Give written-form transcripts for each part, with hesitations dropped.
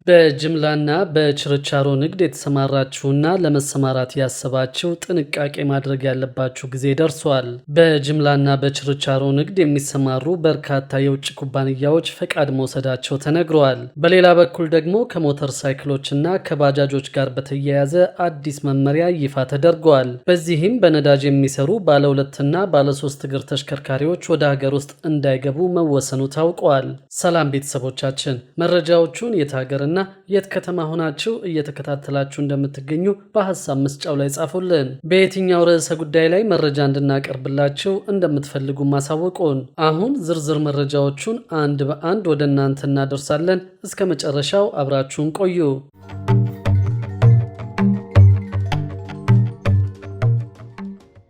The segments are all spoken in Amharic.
በጅምላና በችርቻሮ ንግድ የተሰማራችሁና ለመሰማራት ያሰባችሁ ጥንቃቄ ማድረግ ያለባችሁ ጊዜ ደርሷል። በጅምላና በችርቻሮ ንግድ የሚሰማሩ በርካታ የውጭ ኩባንያዎች ፈቃድ መውሰዳቸው ተነግሯል። በሌላ በኩል ደግሞ ከሞተር ሳይክሎችና ከባጃጆች ጋር በተያያዘ አዲስ መመሪያ ይፋ ተደርጓል። በዚህም በነዳጅ የሚሰሩ ባለ ሁለትና ባለ ሶስት እግር ተሽከርካሪዎች ወደ ሀገር ውስጥ እንዳይገቡ መወሰኑ ታውቋል። ሰላም ቤተሰቦቻችን፣ መረጃዎቹን የት ሀገርና የት ከተማ ሆናችሁ እየተከታተላችሁ እንደምትገኙ በሐሳብ መስጫው ላይ ጻፉልን። በየትኛው ርዕሰ ጉዳይ ላይ መረጃ እንድናቀርብላችሁ እንደምትፈልጉ ማሳወቁን። አሁን ዝርዝር መረጃዎቹን አንድ በአንድ ወደ እናንተ እናደርሳለን። እስከ መጨረሻው አብራችሁን ቆዩ።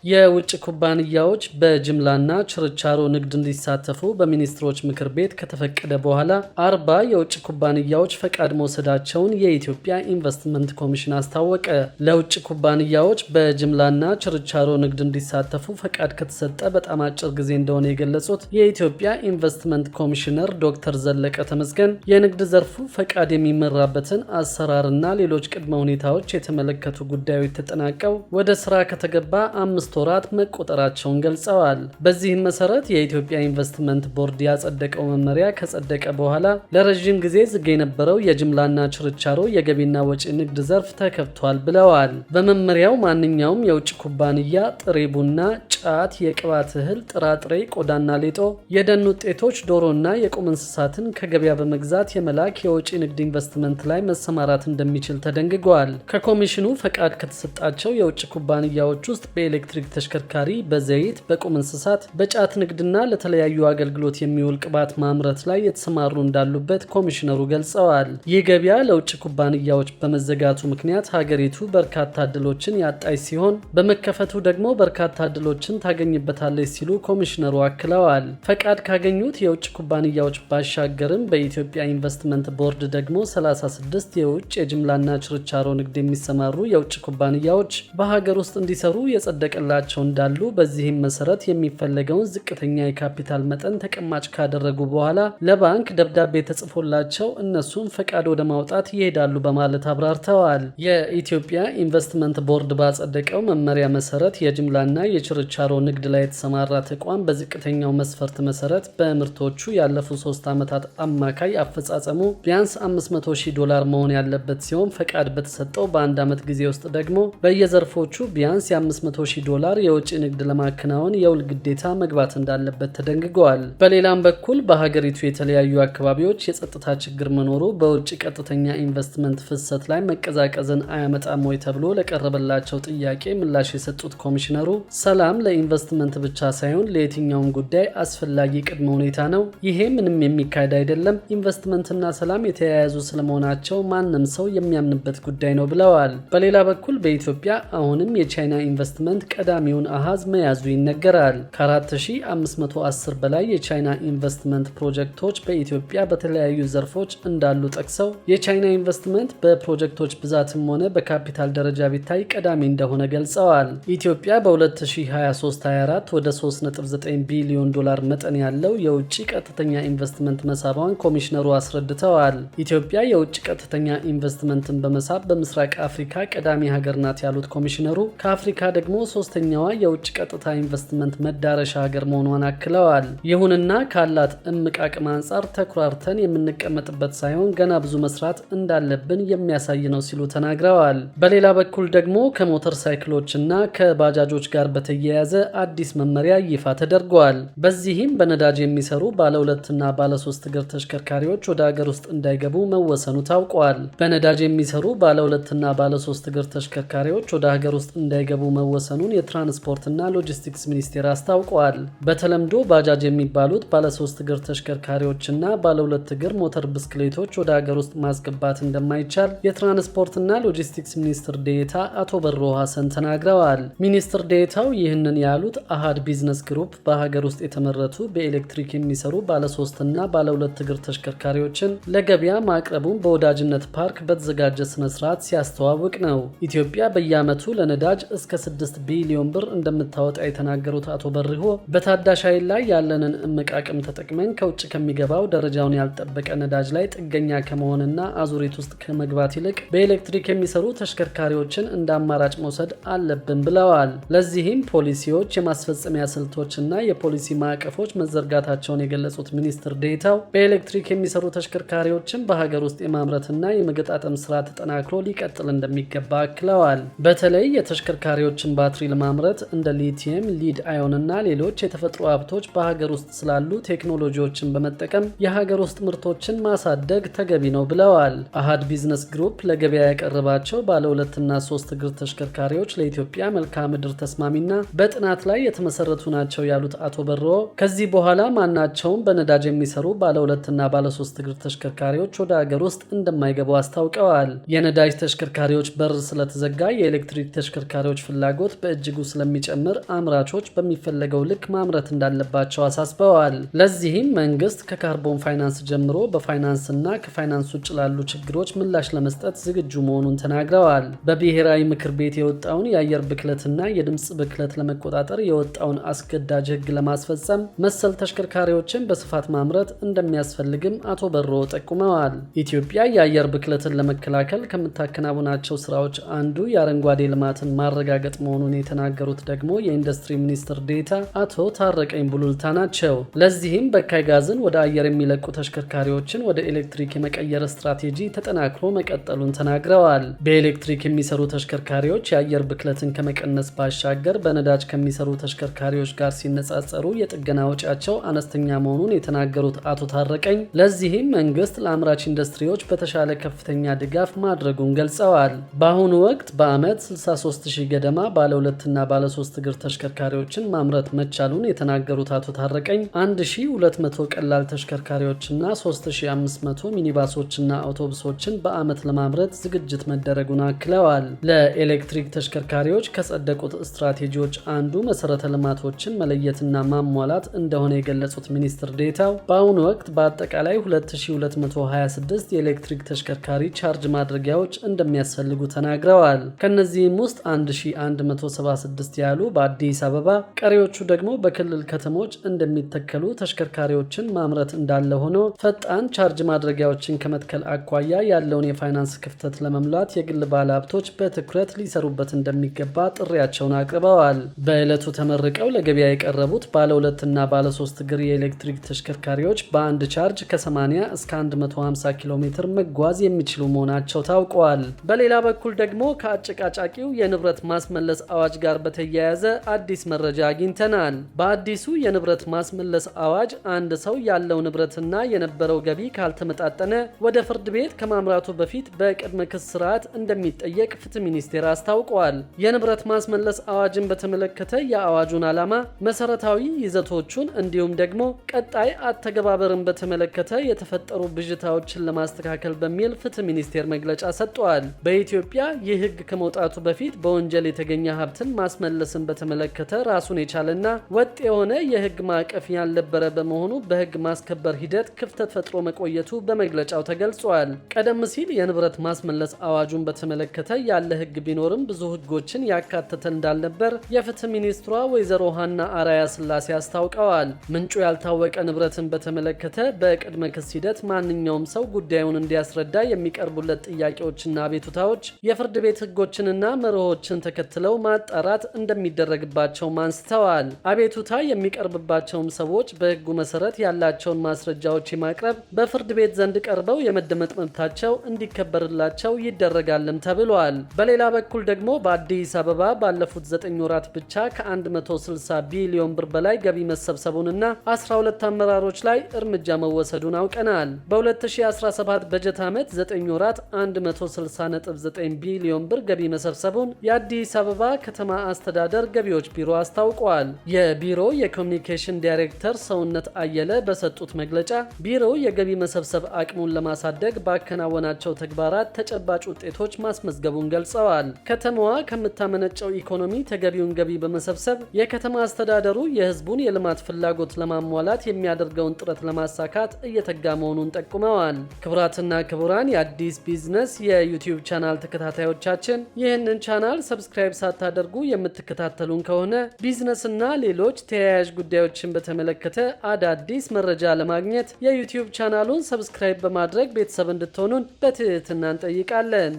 የውጭ ኩባንያዎች በጅምላና ችርቻሮ ንግድ እንዲሳተፉ በሚኒስትሮች ምክር ቤት ከተፈቀደ በኋላ 40 የውጭ ኩባንያዎች ፈቃድ መውሰዳቸውን የኢትዮጵያ ኢንቨስትመንት ኮሚሽን አስታወቀ። ለውጭ ኩባንያዎች በጅምላና ችርቻሮ ንግድ እንዲሳተፉ ፈቃድ ከተሰጠ በጣም አጭር ጊዜ እንደሆነ የገለጹት የኢትዮጵያ ኢንቨስትመንት ኮሚሽነር ዶክተር ዘለቀ ተመስገን የንግድ ዘርፉ ፈቃድ የሚመራበትን አሰራርና ሌሎች ቅድመ ሁኔታዎች የተመለከቱ ጉዳዮች ተጠናቀው ወደ ስራ ከተገባ 5 ወራት መቆጠራቸውን ገልጸዋል። በዚህም መሰረት የኢትዮጵያ ኢንቨስትመንት ቦርድ ያጸደቀው መመሪያ ከጸደቀ በኋላ ለረጅም ጊዜ ዝግ የነበረው የጅምላና ችርቻሮ የገቢና ወጪ ንግድ ዘርፍ ተከፍቷል ብለዋል። በመመሪያው ማንኛውም የውጭ ኩባንያ ጥሬ ቡና፣ ጫት፣ የቅባት እህል፣ ጥራጥሬ፣ ቆዳና ሌጦ፣ የደን ውጤቶች፣ ዶሮና የቁም እንስሳትን ከገበያ በመግዛት የመላክ የወጪ ንግድ ኢንቨስትመንት ላይ መሰማራት እንደሚችል ተደንግጓል። ከኮሚሽኑ ፈቃድ ከተሰጣቸው የውጭ ኩባንያዎች ውስጥ በኤሌክትሪክ ተሽከርካሪ፣ በዘይት፣ በቁም እንስሳት፣ በጫት ንግድና ለተለያዩ አገልግሎት የሚውል ቅባት ማምረት ላይ የተሰማሩ እንዳሉበት ኮሚሽነሩ ገልጸዋል። ይህ ገበያ ለውጭ ኩባንያዎች በመዘጋቱ ምክንያት ሀገሪቱ በርካታ እድሎችን ያጣች ሲሆን በመከፈቱ ደግሞ በርካታ እድሎችን ታገኝበታለች ሲሉ ኮሚሽነሩ አክለዋል። ፈቃድ ካገኙት የውጭ ኩባንያዎች ባሻገርም በኢትዮጵያ ኢንቨስትመንት ቦርድ ደግሞ 36 የውጭ የጅምላና ችርቻሮ ንግድ የሚሰማሩ የውጭ ኩባንያዎች በሀገር ውስጥ እንዲሰሩ የጸደቀላቸው እንዳሉ፣ በዚህም መሰረት የሚፈለገውን ዝቅተኛ የካፒታል መጠን ተቀማጭ ካደረጉ በኋላ ለባንክ ደብዳቤ ተጽፎላቸው እነሱም ፈቃድ ወደ ማውጣት ይሄዳሉ በማለት አብራርተዋል። የኢትዮጵያ ኢንቨስትመንት ቦርድ ባጸደቀው መመሪያ መሰረት የጅምላና የችርቻሮ ንግድ ላይ የተሰማራ ተቋም በዝቅተኛው መስፈርት መሰረት በምርቶቹ ያለፉ 3 ዓመታት አማካይ አፈጻጸሙ ቢያንስ $500,000 መሆን ያለበት ሲሆን ፈቃድ በተሰጠው በአንድ ዓመት ጊዜ ውስጥ ደግሞ በየዘርፎቹ ቢያንስ $500,000 የውጭ ንግድ ለማከናወን የውል ግዴታ መግባት እንዳለበት ተደንግገዋል። በሌላም በኩል በሀገሪቱ የተለያዩ አካባቢዎች የጸጥታ ችግር መኖሩ በውጭ ቀጥተኛ ኢንቨስትመንት ፍሰት ላይ መቀዛቀዝን አያመጣም ወይ ተብሎ ለቀረበላቸው ጥያቄ ምላሽ የሰጡት ኮሚሽነሩ ሰላም ለኢንቨስትመንት ብቻ ሳይሆን ለየትኛውም ጉዳይ አስፈላጊ ቅድመ ሁኔታ ነው። ይሄ ምንም የሚካሄድ አይደለም። ኢንቨስትመንትና ሰላም የተያያዙ ስለመሆናቸው ማንም ሰው የሚያምንበት ጉዳይ ነው ብለዋል። በሌላ በኩል በኢትዮጵያ አሁንም የቻይና ኢንቨስትመንት ቀዳሚውን አሃዝ መያዙ ይነገራል። ከ4510 በላይ የቻይና ኢንቨስትመንት ፕሮጀክቶች በኢትዮጵያ በተለያዩ ዘርፎች እንዳሉ ጠቅሰው የቻይና ኢንቨስትመንት በፕሮጀክቶች ብዛትም ሆነ በካፒታል ደረጃ ቢታይ ቀዳሚ እንደሆነ ገልጸዋል። ኢትዮጵያ በ2023/24 ወደ $3.9 ቢሊዮን መጠን ያለው የውጭ ቀጥተኛ ኢንቨስትመንት መሳቧን ኮሚሽነሩ አስረድተዋል። ኢትዮጵያ የውጭ ቀጥተኛ ኢንቨስትመንትን በመሳብ በምስራቅ አፍሪካ ቀዳሚ ሀገር ናት ያሉት ኮሚሽነሩ ከአፍሪካ ደግሞ ሶስተኛዋ የውጭ ቀጥታ ኢንቨስትመንት መዳረሻ ሀገር መሆኗን አክለዋል። ይሁንና ካላት እምቅ አቅም አንጻር ተኩራርተን የምንቀመጥበት ሳይሆን ገና ብዙ መስራት እንዳለብን የሚያሳይ ነው ሲሉ ተናግረዋል። በሌላ በኩል ደግሞ ከሞተር ሳይክሎችና ከባጃጆች ጋር በተያያዘ አዲስ መመሪያ ይፋ ተደርጓል። በዚህም በነዳጅ የሚሰሩ ባለ ሁለትና ባለ ሶስት እግር ተሽከርካሪዎች ወደ ሀገር ውስጥ እንዳይገቡ መወሰኑ ታውቋል። በነዳጅ የሚሰሩ ባለ ሁለትና ባለ ሶስት እግር ተሽከርካሪዎች ወደ ሀገር ውስጥ እንዳይገቡ መወሰኑን የትራንስፖርትና ሎጂስቲክስ ሚኒስቴር አስታውቋል። በተለምዶ ባጃጅ የሚባሉት ባለ 3 እግር ተሽከርካሪዎችና ባለ 2 እግር ሞተር ብስክሌቶች ወደ ሀገር ውስጥ ማስገባት እንደማይቻል የትራንስፖርትና ሎጂስቲክስ ሚኒስትር ዴኤታ አቶ በሮ ሐሰን ተናግረዋል። ሚኒስትር ዴኤታው ይህንን ያሉት አሃድ ቢዝነስ ግሩፕ በሀገር ውስጥ የተመረቱ በኤሌክትሪክ የሚሰሩ ባለ 3 እና ባለ 2 እግር ተሽከርካሪዎችን ለገበያ ማቅረቡን በወዳጅነት ፓርክ በተዘጋጀ ስነ ስርዓት ሲያስተዋውቅ ነው። ኢትዮጵያ በየዓመቱ ለነዳጅ እስከ $6 ቢሊዮን ቢሊዮን ብር እንደምታወጣ የተናገሩት አቶ በሪሆ በታዳሽ ኃይል ላይ ያለንን እምቅ አቅም ተጠቅመን ከውጭ ከሚገባው ደረጃውን ያልጠበቀ ነዳጅ ላይ ጥገኛ ከመሆንና አዙሪት ውስጥ ከመግባት ይልቅ በኤሌክትሪክ የሚሰሩ ተሽከርካሪዎችን እንደ አማራጭ መውሰድ አለብን ብለዋል። ለዚህም ፖሊሲዎች፣ የማስፈጸሚያ ስልቶችና የፖሊሲ ማዕቀፎች መዘርጋታቸውን የገለጹት ሚኒስትር ዴኤታው በኤሌክትሪክ የሚሰሩ ተሽከርካሪዎችን በሀገር ውስጥ የማምረትና የመገጣጠም ስራ ተጠናክሮ ሊቀጥል እንደሚገባ አክለዋል። በተለይ የተሽከርካሪዎችን ባትሪ ለማምረት እንደ ሊቲየም፣ ሊድ አዮን እና ሌሎች የተፈጥሮ ሀብቶች በሀገር ውስጥ ስላሉ ቴክኖሎጂዎችን በመጠቀም የሀገር ውስጥ ምርቶችን ማሳደግ ተገቢ ነው ብለዋል። አሃድ ቢዝነስ ግሩፕ ለገበያ ያቀረባቸው ባለ 2 እና 3 እግር ተሽከርካሪዎች ለኢትዮጵያ መልክዓ ምድር ተስማሚና በጥናት ላይ የተመሰረቱ ናቸው ያሉት አቶ በሮ ከዚህ በኋላ ማናቸውም በነዳጅ የሚሰሩ ባለ 2 እና ባለ 3 እግር ተሽከርካሪዎች ወደ ሀገር ውስጥ እንደማይገቡ አስታውቀዋል። የነዳጅ ተሽከርካሪዎች በር ስለተዘጋ የኤሌክትሪክ ተሽከርካሪዎች ፍላጎት በእጅጉ ስለሚጨምር አምራቾች በሚፈለገው ልክ ማምረት እንዳለባቸው አሳስበዋል። ለዚህም መንግስት ከካርቦን ፋይናንስ ጀምሮ በፋይናንስና ከፋይናንስ ውጭ ላሉ ችግሮች ምላሽ ለመስጠት ዝግጁ መሆኑን ተናግረዋል። በብሔራዊ ምክር ቤት የወጣውን የአየር ብክለትና የድምፅ ብክለት ለመቆጣጠር የወጣውን አስገዳጅ ህግ ለማስፈጸም መሰል ተሽከርካሪዎችን በስፋት ማምረት እንደሚያስፈልግም አቶ በሮ ጠቁመዋል። ኢትዮጵያ የአየር ብክለትን ለመከላከል ከምታከናውናቸው ስራዎች አንዱ የአረንጓዴ ልማትን ማረጋገጥ መሆኑን የተናገሩት ደግሞ የኢንዱስትሪ ሚኒስትር ዴኤታ አቶ ታረቀኝ ቡሉልታ ናቸው። ለዚህም በካይ ጋዝን ወደ አየር የሚለቁ ተሽከርካሪዎችን ወደ ኤሌክትሪክ የመቀየር ስትራቴጂ ተጠናክሮ መቀጠሉን ተናግረዋል። በኤሌክትሪክ የሚሰሩ ተሽከርካሪዎች የአየር ብክለትን ከመቀነስ ባሻገር በነዳጅ ከሚሰሩ ተሽከርካሪዎች ጋር ሲነጻጸሩ የጥገና ወጪያቸው አነስተኛ መሆኑን የተናገሩት አቶ ታረቀኝ ለዚህም መንግስት ለአምራች ኢንዱስትሪዎች በተሻለ ከፍተኛ ድጋፍ ማድረጉን ገልጸዋል። በአሁኑ ወቅት በአመት 63000 ገደማ ባለ 2 እና ባለ 3 እግር ተሽከርካሪዎችን ማምረት መቻሉን የተናገሩት አቶ ታረቀኝ 1200 ቀላል ተሽከርካሪዎችና 3500 ሚኒባሶችና አውቶቡሶችን በአመት ለማምረት ዝግጅት መደረጉን አክለዋል። ለኤሌክትሪክ ተሽከርካሪዎች ከጸደቁት ስትራቴጂዎች አንዱ መሰረተ ልማቶችን መለየትና ማሟላት እንደሆነ የገለጹት ሚኒስትር ዴኤታው በአሁኑ ወቅት በአጠቃላይ 2226 የኤሌክትሪክ ተሽከርካሪ ቻርጅ ማድረጊያዎች እንደሚያስፈልጉ ተናግረዋል። ከነዚህም ውስጥ 1176 ያሉ በአዲስ አበባ፣ ቀሪዎቹ ደግሞ በክልል ከተሞች እንደሚተከሉ ተሽከርካሪዎችን ማምረት እንዳለ ሆኖ ፈጣን ቻርጅ ማድረጊያዎችን ከመትከል አኳያ ያለውን የፋይናንስ ክፍተት ለመሙላት የግል ባለሀብቶች በትኩረት ሊሰሩበት እንደሚገባ ጥሪያቸውን አቅርበዋል። በዕለቱ ተመርቀው ለገበያ የቀረቡት ባለ 2 እና ባለ 3 እግር የኤሌክትሪክ ተሽከርካሪዎች በአንድ ቻርጅ ከ80 እስከ 150 ኪሎ ሜትር መጓዝ የሚችሉ መሆናቸው ታውቋል። በሌላ በኩል ደግሞ ከአጨቃጫቂው የንብረት ማስመለስ አዋጅ ጋር በተያያዘ አዲስ መረጃ አግኝተናል። በአዲሱ የንብረት ማስመለስ አዋጅ አንድ ሰው ያለው ንብረትና የነበረው ገቢ ካልተመጣጠነ ወደ ፍርድ ቤት ከማምራቱ በፊት በቅድመ ክስ ስርዓት እንደሚጠየቅ ፍትህ ሚኒስቴር አስታውቋል። የንብረት ማስመለስ አዋጅን በተመለከተ የአዋጁን ዓላማ፣ መሰረታዊ ይዘቶቹን እንዲሁም ደግሞ ቀጣይ አተገባበርን በተመለከተ የተፈጠሩ ብዥታዎችን ለማስተካከል በሚል ፍትህ ሚኒስቴር መግለጫ ሰጥቷል። በኢትዮጵያ ይህ ህግ ከመውጣቱ በፊት በወንጀል የተገኘ ሀብትን ማስመለስን በተመለከተ ራሱን የቻለና ወጥ የሆነ የህግ ማዕቀፍ ያልነበረ በመሆኑ በህግ ማስከበር ሂደት ክፍተት ፈጥሮ መቆየቱ በመግለጫው ተገልጿል። ቀደም ሲል የንብረት ማስመለስ አዋጁን በተመለከተ ያለ ህግ ቢኖርም ብዙ ህጎችን ያካተተ እንዳልነበር የፍትህ ሚኒስትሯ ወይዘሮ ሀና አራያ ስላሴ አስታውቀዋል። ምንጩ ያልታወቀ ንብረትን በተመለከተ በቅድመ ክስ ሂደት ማንኛውም ሰው ጉዳዩን እንዲያስረዳ የሚቀርቡለት ጥያቄዎችና አቤቱታዎች የፍርድ ቤት ህጎችንና መርሆችን ተከትለው ማጣራት እንደሚደረግባቸውም አንስተዋል። አቤቱታ የሚቀርብባቸውም ሰዎች በህጉ መሰረት ያላቸውን ማስረጃዎች የማቅረብ በፍርድ ቤት ዘንድ ቀርበው የመደመጥ መብታቸው እንዲከበርላቸው ይደረጋልም ተብሏል። በሌላ በኩል ደግሞ በአዲስ አበባ ባለፉት 9 ወራት ብቻ ከ160 ቢሊዮን ብር በላይ ገቢ መሰብሰቡንና 12 አመራሮች ላይ እርምጃ መወሰዱን አውቀናል። በ2017 በጀት ዓመት 9 ወራት 160.9 ቢሊዮን ብር ገቢ መሰብሰቡን የአዲስ አበባ ከተማ አስተዳደር ገቢዎች ቢሮ አስታውቋል። የቢሮ የኮሚኒኬሽን ዳይሬክተር ሰውነት አየለ በሰጡት መግለጫ ቢሮው የገቢ መሰብሰብ አቅሙን ለማሳደግ ባከናወናቸው ተግባራት ተጨባጭ ውጤቶች ማስመዝገቡን ገልጸዋል። ከተማዋ ከምታመነጨው ኢኮኖሚ ተገቢውን ገቢ በመሰብሰብ የከተማ አስተዳደሩ የህዝቡን የልማት ፍላጎት ለማሟላት የሚያደርገውን ጥረት ለማሳካት እየተጋ መሆኑን ጠቁመዋል። ክቡራትና ክቡራን የአዲስ ቢዝነስ የዩቲዩብ ቻናል ተከታታዮቻችን ይህንን ቻናል ሰብስክራይብ ሳታደርጉ የምትከታተሉን ከሆነ ቢዝነስና ሌሎች ተያያዥ ጉዳዮችን በተመለከተ አዳዲስ መረጃ ለማግኘት የዩቲዩብ ቻናሉን ሰብስክራይብ በማድረግ ቤተሰብ እንድትሆኑን በትህትና እንጠይቃለን።